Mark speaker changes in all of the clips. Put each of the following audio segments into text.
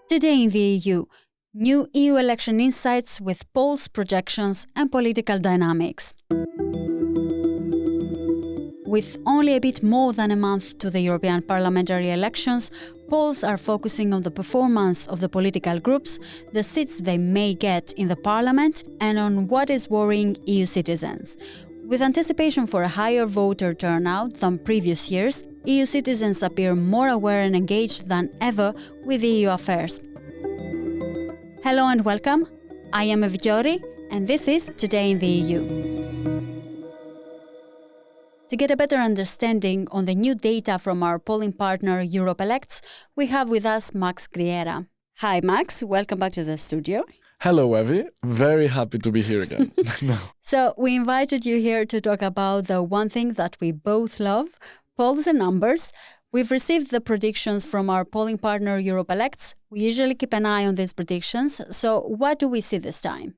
Speaker 1: Today in the EU, new EU election insights with polls, projections and political dynamics. With only a bit more than a month to the European parliamentary elections, polls are focusing on the performance of the political groups, the seats they may get in the parliament, and on what is worrying EU citizens. With anticipation for a higher voter turnout than previous years, EU citizens appear more aware and engaged than ever with EU affairs. Hello and welcome. I am Evgiori, and this is Today in the EU. To get a better understanding on the new data from our polling partner Eurobarometer, we have with us Max Griera. Hi Max, welcome back to the studio.
Speaker 2: Hello, Evie. Very happy to be here again.
Speaker 1: So we invited you here to talk about the one thing that we both love, polls and numbers. We've received the predictions from our polling partner Eurobarometer. We usually keep an eye on these predictions. So what do we see this time?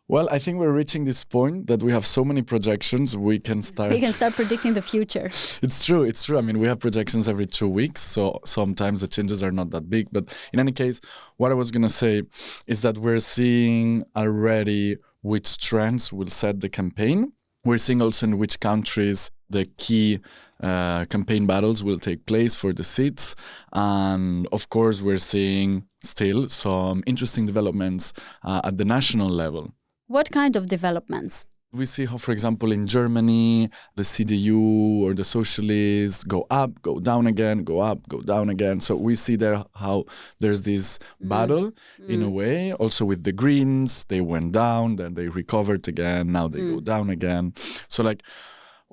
Speaker 2: Well, I think we're reaching this point that we have so many projections, we can start
Speaker 1: predicting the future.
Speaker 2: It's true. I mean, we have projections every 2 weeks, so sometimes the changes are not that big. But in any case, what I was going to say is that we're seeing already which trends will set the campaign. We're seeing also in which countries the key campaign battles will take place for the seats. And of course, we're seeing still some interesting developments at the national level.
Speaker 1: What kind of developments?
Speaker 2: We see how, for example, in Germany, the CDU or the socialists go up, go down again, go up, go down again. So we see there how there's this battle in a way. Also with the Greens, they went down, then they recovered again, now they go down again. So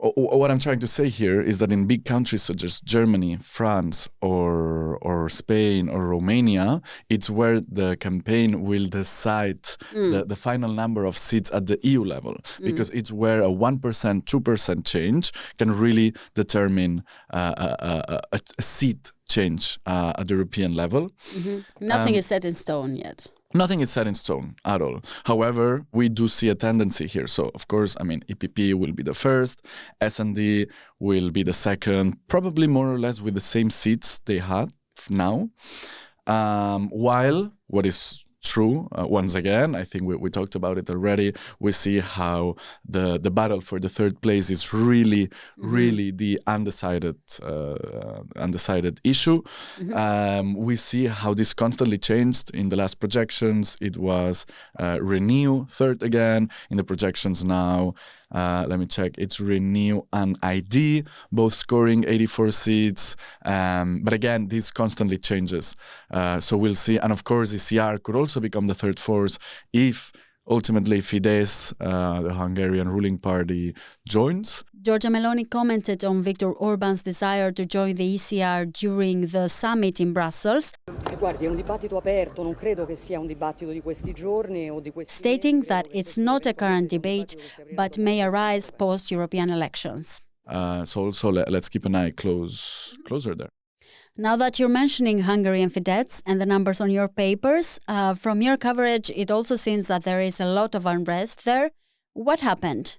Speaker 2: what I'm trying to say here is that in big countries such as Germany, France, or Spain or Romania, it's where the campaign will decide the final number of seats at the EU level, because it's where a 1%, 2% change can really determine a seat change at the European level.
Speaker 1: Nothing is set in stone yet.
Speaker 2: Nothing is set in stone at all. However, we do see a tendency here. So, of course, I mean, EPP will be the first, S&D will be the second, probably more or less with the same seats they had now. While what is true, once again, I think we talked about it already, we see how the battle for the third place is really the undecided issue. We see how this constantly changed. In the last projections, it was Renew third again. In the projections now, let me check, it's Renew and ID, both scoring 84 seats. But again, this constantly changes. So we'll see. And of course, ECR could also become the third force if ultimately Fidesz, the Hungarian ruling party, joins.
Speaker 1: Giorgia Meloni commented on Viktor Orban's desire to join the ECR during the summit in Brussels, stating that it's not a current debate, but may arise post-European elections.
Speaker 2: So also let's keep an eye closer there.
Speaker 1: Now that you're mentioning Hungary and Fidesz and the numbers on your papers, from your coverage, it also seems that there is a lot of unrest there. What happened?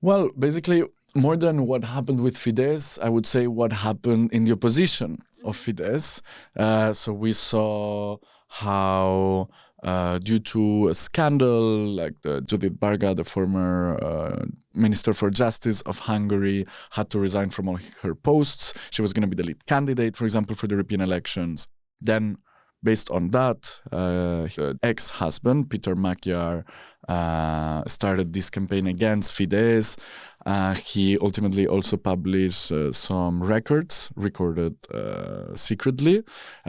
Speaker 2: Well, basically, more than what happened with Fidesz, I would say what happened in the opposition of Fidesz. So we saw how, due to a scandal, like Judith Varga, the former Minister for Justice of Hungary, had to resign from all her posts. She was going to be the lead candidate, for example, for the European elections. Then, based on that, her ex-husband, Peter Magyar, started this campaign against Fidesz. He ultimately also published some records recorded secretly,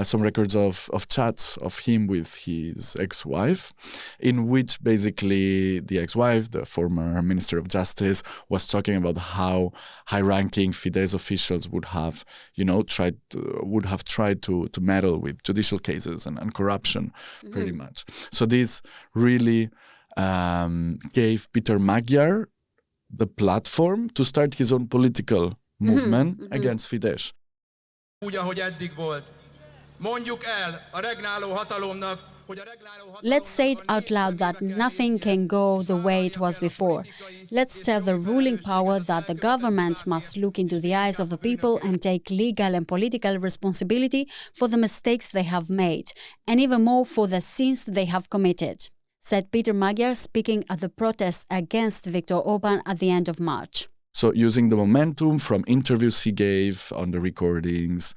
Speaker 2: some records of chats of him with his ex-wife, in which basically the ex-wife, the former Minister of Justice, was talking about how high-ranking Fidesz officials would have tried to meddle with judicial cases and corruption, pretty much. So this really gave Peter Magyar the platform to start his own political movement against Fidesz.
Speaker 3: Úgy, ahogy eddig volt. Mondjuk el a regnáló hatalomnak,
Speaker 1: Let's say it out loud that nothing can go the way it was before. Let's tell the ruling power that the government must look into the eyes of the people and take legal and political responsibility for the mistakes they have made, and even more for the sins they have committed, said Peter Magyar, speaking at the protests against Viktor Orban at the end of March.
Speaker 2: So using the momentum from interviews he gave on the recordings,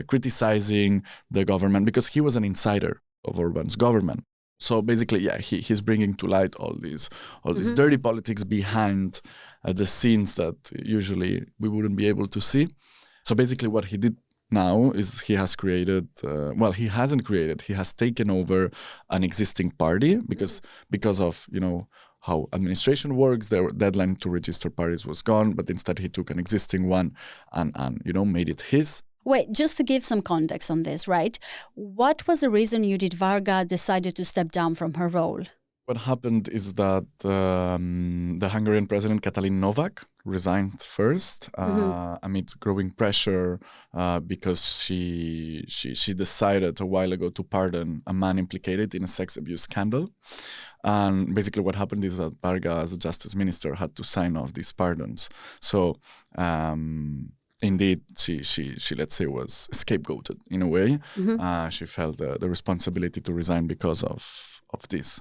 Speaker 2: criticizing the government, because he was an insider of Orban's government. So basically, he's bringing to light all these dirty politics behind the scenes that usually we wouldn't be able to see. So basically what he did now is he has created, he hasn't created, he has taken over an existing party because of, how administration works. Their deadline to register parties was gone, but instead he took an existing one and made it his.
Speaker 1: Wait, just to give some context on this, right? What was the reason Judith Varga decided to step down from her role?
Speaker 2: What happened is that the Hungarian president, Katalin Novak, resigned first amid growing pressure because she decided a while ago to pardon a man implicated in a sex abuse scandal. And basically what happened is that Varga, as a justice minister, had to sign off these pardons. So indeed, she let's say was scapegoated in a way. She felt the responsibility to resign because of this.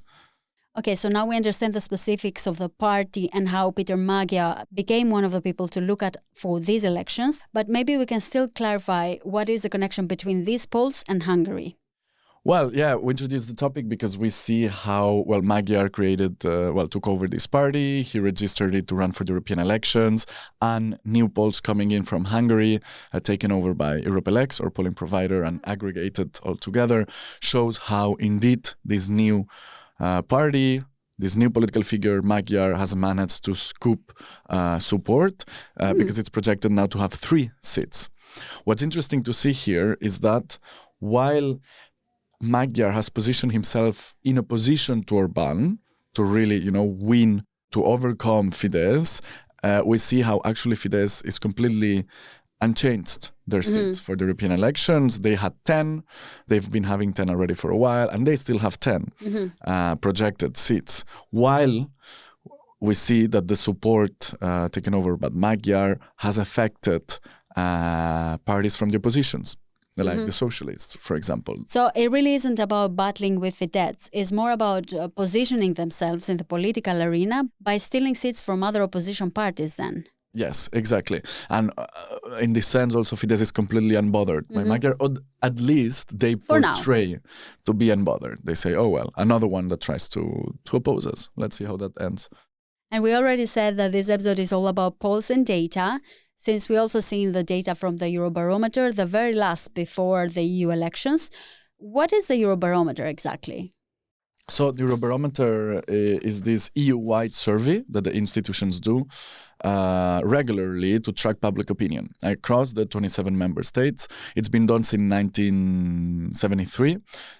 Speaker 1: Okay, so now we understand the specifics of the party and how Peter Magyar became one of the people to look at for these elections. But maybe we can still clarify what is the connection between these polls and Hungary.
Speaker 2: Well, we introduced the topic because we see how, Magyar took over this party. He registered it to run for the European elections, and new polls coming in from Hungary, taken over by Euractiv or polling provider and aggregated all together, shows how indeed this new party, this new political figure, Magyar, has managed to scoop support because it's projected now to have 3 seats. What's interesting to see here is that while Magyar has positioned himself in opposition to Orban to really, win, to overcome Fidesz, we see how actually Fidesz is completely unchanged their seats for the European elections. They had 10. They've been having 10 already for a while, and they still have 10 projected seats. While we see that the support taken over by Magyar has affected parties from the oppositions, like the socialists, for example.
Speaker 1: So it really isn't about battling with Fidesz. It's more about positioning themselves in the political arena by stealing seats from other opposition parties then.
Speaker 2: Yes, exactly. And in this sense, also, Fidesz is completely unbothered by Magyar, or at least they portray to be unbothered. They say, oh, well, another one that tries to oppose us. Let's see how that ends.
Speaker 1: And we already said that this episode is all about polls and data, since we also seen the data from the Eurobarometer, the very last before the EU elections. What is the Eurobarometer exactly?
Speaker 2: So the Eurobarometer is this EU-wide survey that the institutions do regularly to track public opinion across the 27 member states. It's been done since 1973,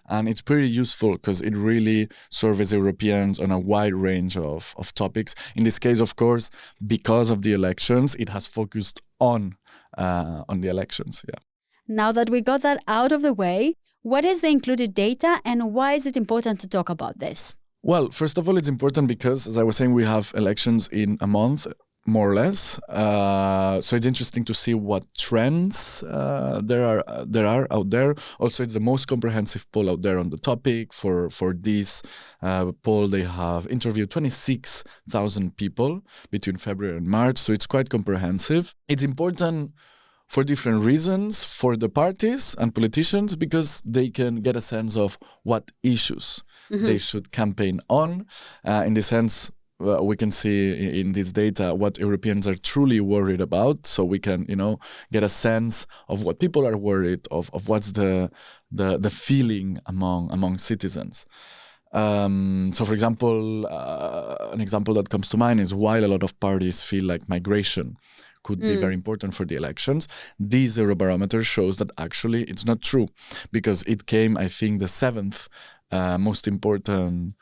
Speaker 2: and it's pretty useful because it really surveys Europeans on a wide range of topics. In this case, of course, because of the elections, it has focused on the elections. Yeah.
Speaker 1: Now that we got that out of the way, what is the included data and why is it important to talk about this?
Speaker 2: Well, first of all, it's important because, as I was saying, we have elections in a month, more or less. So it's interesting to see what trends there are out there. Also, it's the most comprehensive poll out there on the topic. For this poll, they have interviewed 26,000 people between February and March. So it's quite comprehensive. It's important for different reasons for the parties and politicians because they can get a sense of what issues they should campaign on. In this sense, we can see in this data what Europeans are truly worried about. So we can, get a sense of what people are worried of what's the feeling among citizens. So, for example, an example that comes to mind is while a lot of parties feel like migration could be very important for the elections, this Eurobarometer shows that actually it's not true because it came, I think, the 7th most important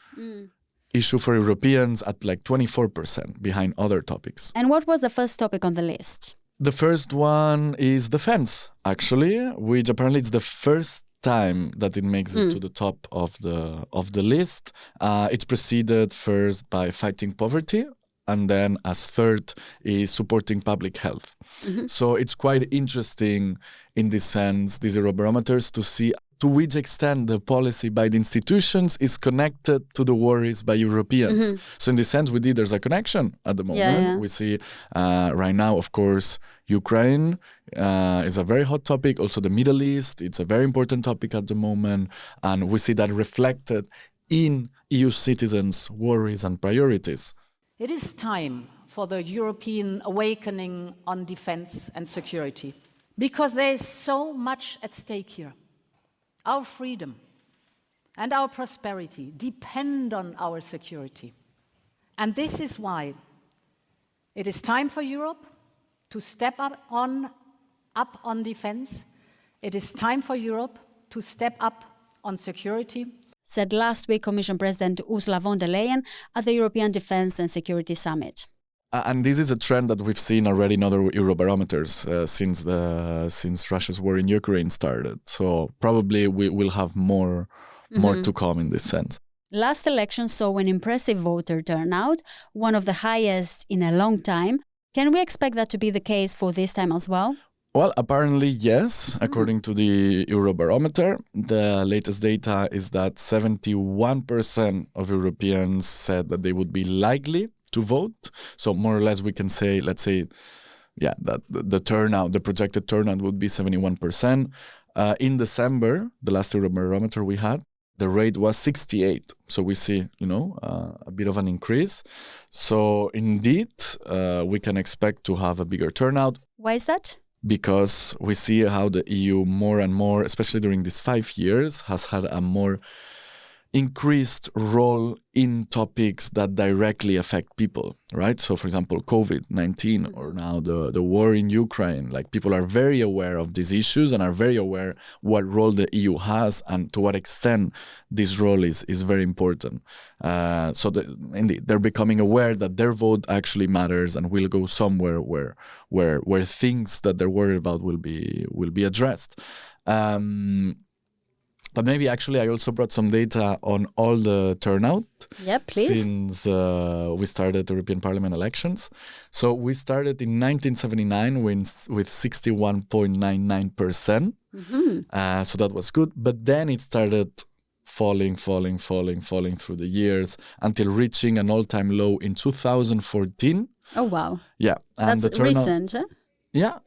Speaker 2: issue for Europeans at like 24% behind other topics.
Speaker 1: And what was the first topic on the list?
Speaker 2: The first one is defense, actually, which apparently is the first time that it makes it to the top of the list. It's preceded first by fighting poverty, and then as third is supporting public health. So it's quite interesting in this sense, these Eurobarometers, to see to which extent the policy by the institutions is connected to the worries by Europeans. So in this sense, there's a connection at the moment. We see right now, of course, Ukraine is a very hot topic. Also the Middle East, it's a very important topic at the moment. And we see that reflected in EU citizens' worries and priorities.
Speaker 3: It is time for the European awakening on defense and security, because there is so much at stake here. Our freedom and our prosperity depend on our security. And this is why it is time for Europe to step up on defense. It is time for Europe to step up on security,
Speaker 1: said last week Commission President Ursula von der Leyen at the European Defence and Security Summit.
Speaker 2: And this is a trend that we've seen already in other Eurobarometers since Russia's war in Ukraine started. So probably we will have more to come in this sense.
Speaker 1: Last election saw an impressive voter turnout, one of the highest in a long time. Can we expect that to be the case for this time as well?
Speaker 2: Well, apparently, yes. According to the Eurobarometer, the latest data is that 71% of Europeans said that they would be likely to vote. So more or less we can say, that the projected turnout would be 71%. In December, the last Eurobarometer we had, the rate was 68. So we see, a bit of an increase. So indeed, we can expect to have a bigger turnout.
Speaker 1: Why is that?
Speaker 2: Because we see how the EU more and more, especially during these 5 years, has had a more increased role in topics that directly affect people, right? So, for example, COVID-19 or now the war in Ukraine, like people are very aware of these issues and are very aware what role the EU has and to what extent this role is very important. Indeed, they're becoming aware that their vote actually matters and will go somewhere where things that they're worried about will be addressed. But maybe actually I also brought some data on all the turnout.
Speaker 1: Yeah, please.
Speaker 2: Since we started the European Parliament elections. So we started in 1979 with 61.99%. So that was good. But then it started falling through the years until reaching an all-time low in 2014.
Speaker 1: Oh, wow.
Speaker 2: Yeah.
Speaker 1: And that's recent, huh?
Speaker 2: Yeah.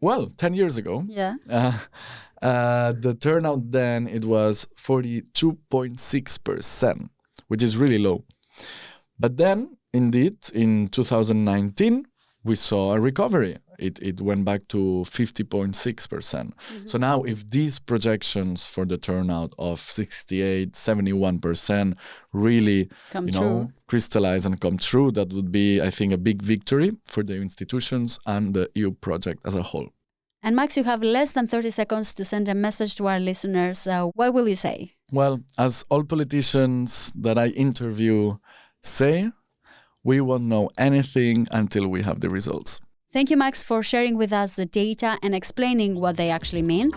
Speaker 2: Well, 10 years ago.
Speaker 1: Yeah.
Speaker 2: The turnout then, it was 42.6%, which is really low. But then, indeed, in 2019, we saw a recovery. It went back to 50.6%. So now, if these projections for the turnout of 68, 71% really, crystallize and come true, that would be, I think, a big victory for the institutions and the EU project as a whole.
Speaker 1: And Max, you have less than 30 seconds to send a message to our listeners. What will you say?
Speaker 2: Well, as all politicians that I interview say, we won't know anything until we have the results.
Speaker 1: Thank you, Max, for sharing with us the data and explaining what they actually mean.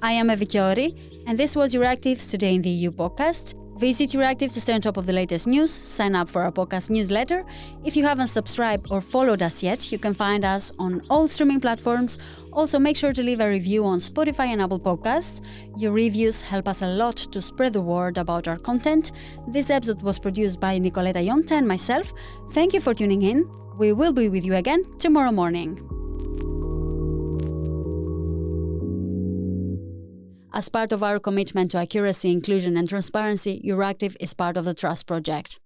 Speaker 1: I am Evi Chiori, and this was Euractiv's Today in the EU podcast. Visit Euractiv to stay on top of the latest news. Sign up for our podcast newsletter. If you haven't subscribed or followed us yet, you can find us on all streaming platforms. Also, make sure to leave a review on Spotify and Apple Podcasts. Your reviews help us a lot to spread the word about our content. This episode was produced by Nicoleta Ionta and myself. Thank you for tuning in. We will be with you again tomorrow morning. As part of our commitment to accuracy, inclusion and transparency, Euractiv is part of the Trust Project.